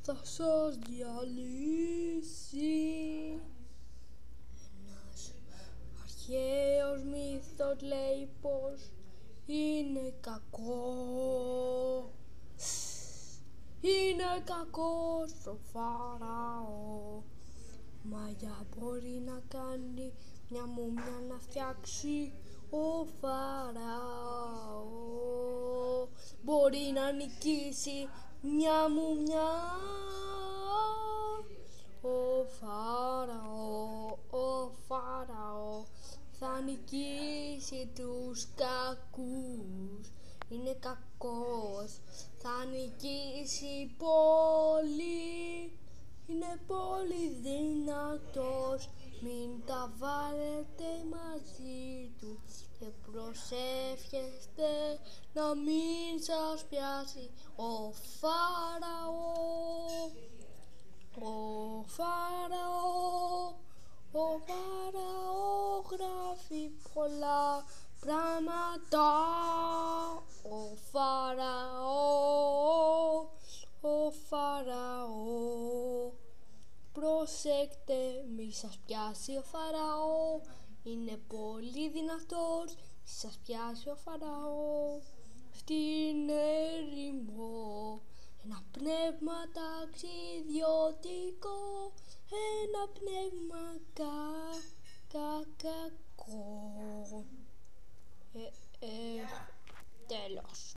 θα σας διαλύσει. Ένας αρχαίος μύθος λέει πως είναι κακό. Είναι κακός ο Φαραώ. Μάγια μπορεί να κάνει μια μούμια να φτιάξει ο Φαραώ. Μπορεί να νικήσει μια μούμια ο Φαραώ θα νικήσει τους κακούς. Είναι κακός, θα νικήσει πολύ. Είναι πολύ δυνατός, μην τα βάλετε μαζί του και προσεύχεστε να μην σας πιάσει ο Φαραώ. Ο Φαραώ γράφει πολλά πράγματα. Ο Φαραώ. Προσέξτε, μη σας πιάσει ο Φαραώ. Είναι πολύ δυνατός, μη σας πιάσει ο Φαραώ. Στην έρημο ένα πνεύμα ταξιδιωτικό, ένα πνεύμα κακό. Τέλος.